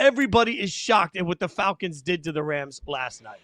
everybody is shocked at what the Falcons did to the Rams last night.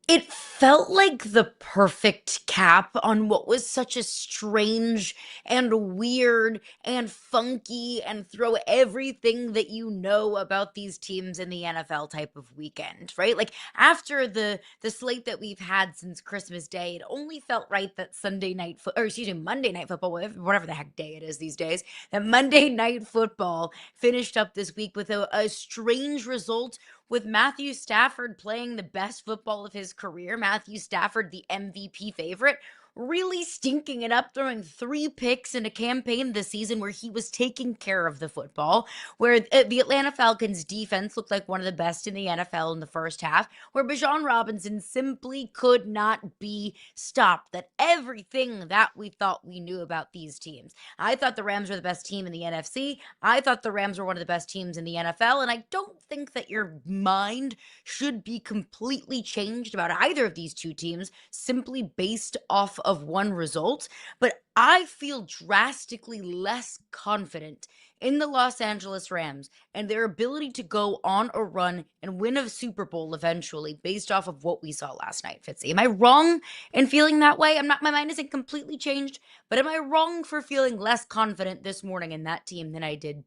It felt like the perfect cap on what was such a strange and weird and funky and throw everything that you know about these teams in the NFL type of weekend, right? Like after the slate that we've had since Christmas Day, it only felt right that Monday night football, whatever the heck day it is these days, that Monday night football finished up this week with a strange result with Matthew Stafford playing the best football of his career, Matthew Stafford, the MVP favorite, really stinking it up, throwing 3 picks in a campaign this season where he was taking care of the football, where the Atlanta Falcons defense looked like one of the best in the NFL in the first half, where Bijan Robinson simply could not be stopped. That everything that we thought we knew about these teams. I thought the Rams were the best team in the NFC. I thought the Rams were one of the best teams in the NFL, and I don't think that your mind should be completely changed about either of these two teams simply based off of one result. But I feel drastically less confident in the Los Angeles Rams and their ability to go on a run and win a Super Bowl eventually based off of what we saw last night, Fitzy. Am I wrong in feeling that way? My mind isn't completely changed, but am I wrong for feeling less confident this morning in that team than I did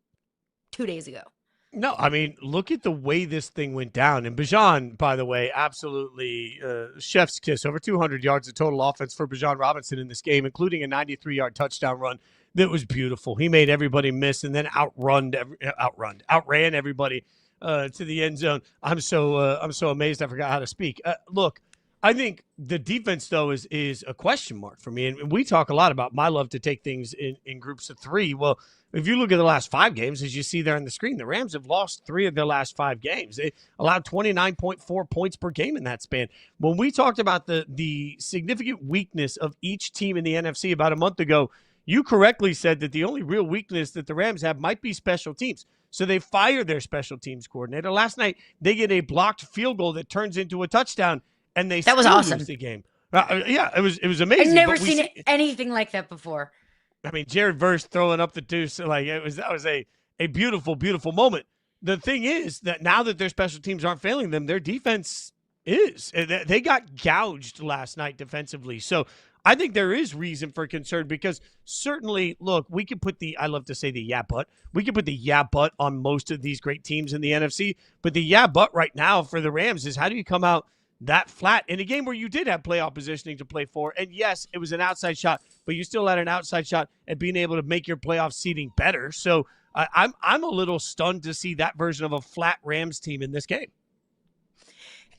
2 days ago? No, I mean, look at the way this thing went down. And Bijan, by the way, absolutely chef's kiss. Over 200 yards of total offense for Bijan Robinson in this game, including a 93-yard touchdown run that was beautiful. He made everybody miss and then outran everybody to the end zone. I'm so amazed I forgot how to speak. Look, I think the defense, though, is a question mark for me. And we talk a lot about my love to take things in groups of 3. Well, if you look at the last 5 games, as you see there on the screen, the Rams have lost 3 of their last 5 games. They allowed 29.4 points per game in that span. When we talked about the significant weakness of each team in the NFC about a month ago, you correctly said that the only real weakness that the Rams have might be special teams. So they fired their special teams coordinator. Last night, they get a blocked field goal that turns into a touchdown, and they That was still awesome. lose the game. Yeah, it was amazing. I've never seen anything like that before. I mean, Jared Verse throwing up the deuce, like that was a beautiful, beautiful moment. The thing is that now that their special teams aren't failing them, their defense is. They got gouged last night defensively. So I think there is reason for concern because certainly, look, we can put I love to say the yeah but. We can put the yeah but on most of these great teams in the NFC. But the yeah but right now for the Rams is how do you come out that flat in a game where you did have playoff positioning to play for? And yes, it was an outside shot, but you still had an outside shot at being able to make your playoff seeding better. So I'm a little stunned to see that version of a flat Rams team in this game.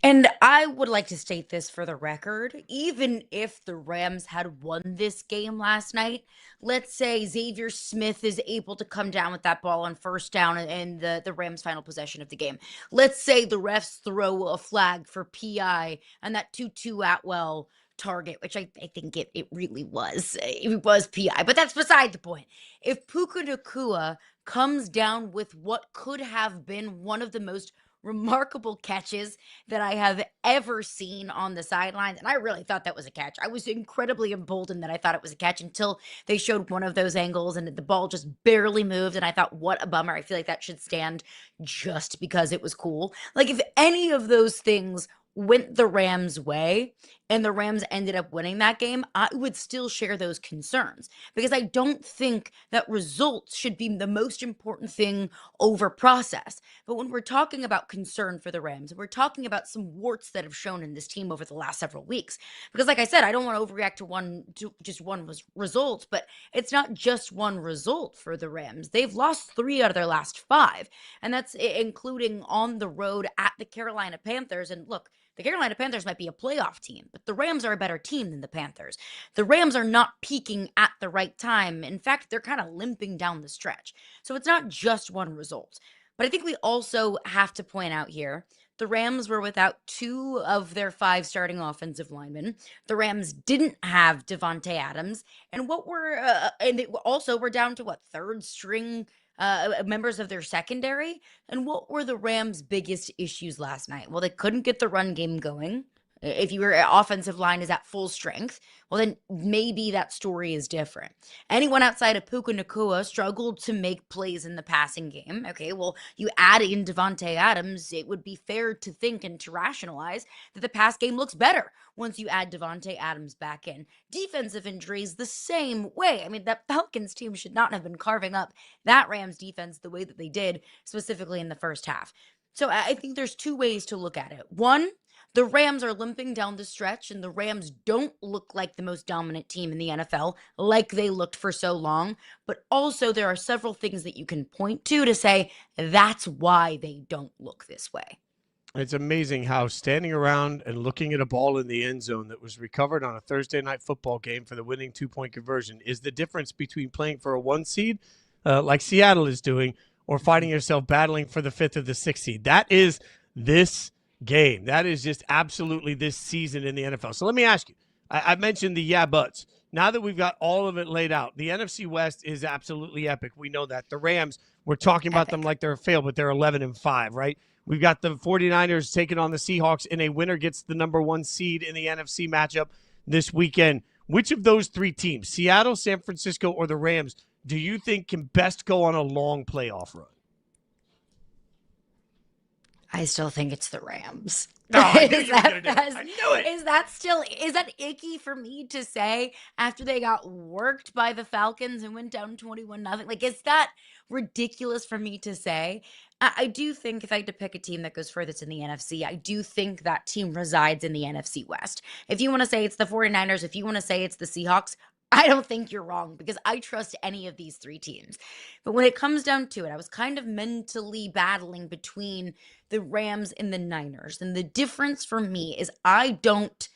And I would like to state this for the record. Even if the Rams had won this game last night, let's say Xavier Smith is able to come down with that ball on first down in the Rams' final possession of the game. Let's say the refs throw a flag for PI and that Tutu Atwell target, which I think it really was. It was PI, but that's beside the point. If Puka Nacua comes down with what could have been one of the most remarkable catches that I have ever seen on the sidelines. And I really thought that was a catch. I was incredibly emboldened that I thought it was a catch until they showed one of those angles and the ball just barely moved. And I thought, what a bummer. I feel like that should stand just because it was cool. Like if any of those things went the Rams' way and the Rams ended up winning that game, I would still share those concerns because I don't think that results should be the most important thing over process. But when we're talking about concern for the Rams, we're talking about some warts that have shown in this team over the last several weeks. Because like I said, I don't want to overreact to just one result, but it's not just one result for the Rams. They've lost 3 out of their last 5, and that's including on the road at the Carolina Panthers. And look, the Carolina Panthers might be a playoff team, but the Rams are a better team than the Panthers. The Rams are not peaking at the right time. In fact, they're kind of limping down the stretch. So it's not just one result. But I think we also have to point out here, the Rams were without 2 of their 5 starting offensive linemen. The Rams didn't have Devontae Adams. And and they also were down to third string members of their secondary. And what were the Rams' biggest issues last night? Well, they couldn't get the run game going. If your offensive line is at full strength, well, then maybe that story is different. Anyone outside of Puka Nacua struggled to make plays in the passing game. Okay, well, you add in Devontae Adams, it would be fair to think and to rationalize that the pass game looks better once you add Devontae Adams back in. Defensive injuries, the same way. I mean, that Falcons team should not have been carving up that Rams defense the way that they did, specifically in the first half. So I think there's two ways to look at it. One, the Rams are limping down the stretch, and the Rams don't look like the most dominant team in the NFL like they looked for so long. But also, there are several things that you can point to say that's why they don't look this way. It's amazing how standing around and looking at a ball in the end zone that was recovered on a Thursday night football game for the winning 2-point conversion is the difference between playing for a 1 seed, like Seattle is doing, or finding yourself battling for the 5th or the 6th seed. That is this game. That is just absolutely this season in the NFL. So let me ask you, I mentioned the yeah buts. Now that we've got all of it laid out, the NFC West is absolutely epic. We know that. The Rams, we're talking about them like they're a fail, but they're 11-5, right? We've got the 49ers taking on the Seahawks, and a winner gets the number 1 seed in the NFC matchup this weekend. Which of those 3 teams, Seattle, San Francisco, or the Rams, do you think can best go on a long playoff run? I still think it's the Rams. No, I knew you were going to do it. I knew it. Is that icky for me to say after they got worked by the Falcons and went down 21-0? Like, is that ridiculous for me to say? I do think if I had to pick a team that goes furthest in the NFC, I do think that team resides in the NFC West. If you want to say it's the 49ers, if you want to say it's the Seahawks, I don't think you're wrong because I trust any of these 3 teams. But when it comes down to it, I was kind of mentally battling between the Rams and the Niners. And the difference for me is I don't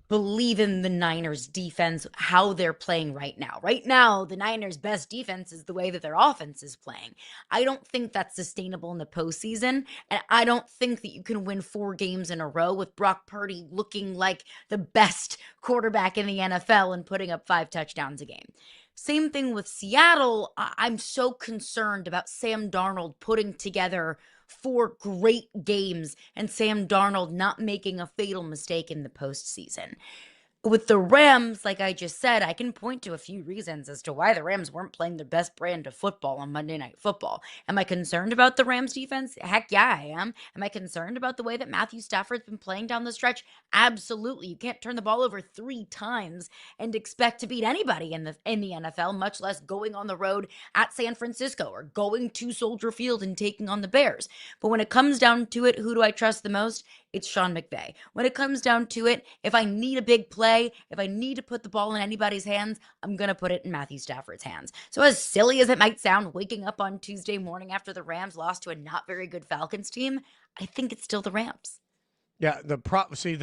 believe in the Niners defense, how they're playing right now. Right now, the Niners' best defense is the way that their offense is playing. I don't think that's sustainable in the postseason, and I don't think that you can win 4 games in a row with Brock Purdy looking like the best quarterback in the NFL and putting up 5 touchdowns a game. Same thing with Seattle. I'm so concerned about Sam Darnold putting together 4 great games and Sam Darnold not making a fatal mistake in the postseason. With the Rams, like I just said, I can point to a few reasons as to why the Rams weren't playing their best brand of football on Monday Night Football. Am I concerned about the Rams defense? Heck yeah, I am. Am I concerned about the way that Matthew Stafford's been playing down the stretch? Absolutely. You can't turn the ball over 3 times and expect to beat anybody in the NFL, much less going on the road at San Francisco or going to Soldier Field and taking on the Bears. But when it comes down to it, who do I trust the most? It's Sean McVay. When it comes down to it, if I need a big play, if I need to put the ball in anybody's hands, I'm going to put it in Matthew Stafford's hands. So as silly as it might sound, waking up on Tuesday morning after the Rams lost to a not very good Falcons team, I think it's still the Rams. Yeah, the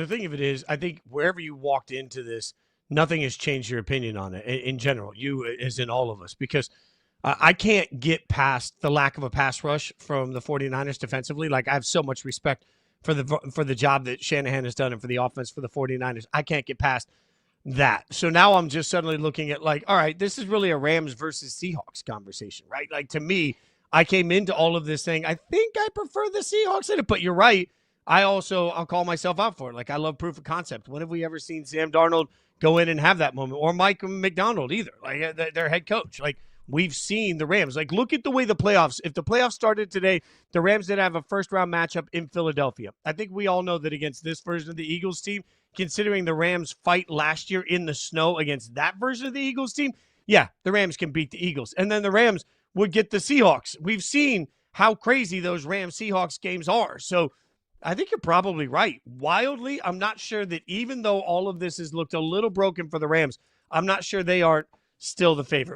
thing of it is, I think wherever you walked into this, nothing has changed your opinion on it in general, you as in all of us, because I can't get past the lack of a pass rush from the 49ers defensively. Like, I have so much respect for the job that Shanahan has done and for the offense for the 49ers. I can't get past that. So now I'm just suddenly looking at like, all right, this is really a Rams versus Seahawks conversation, right? Like, to me, I came into all of this saying, I think I prefer the Seahawks in it, but you're right. I'll call myself out for it. Like, I love proof of concept. When have we ever seen Sam Darnold go in and have that moment, or Mike McDonald either, like their head coach? Like, we've seen the Rams. Like, look at the way the playoffs, if the playoffs started today, the Rams did have a first-round matchup in Philadelphia. I think we all know that against this version of the Eagles team, considering the Rams' fight last year in the snow against that version of the Eagles team, yeah, the Rams can beat the Eagles. And then the Rams would get the Seahawks. We've seen how crazy those Rams-Seahawks games are. So I think you're probably right. Wildly, I'm not sure that even though all of this has looked a little broken for the Rams, I'm not sure they aren't still the favorite.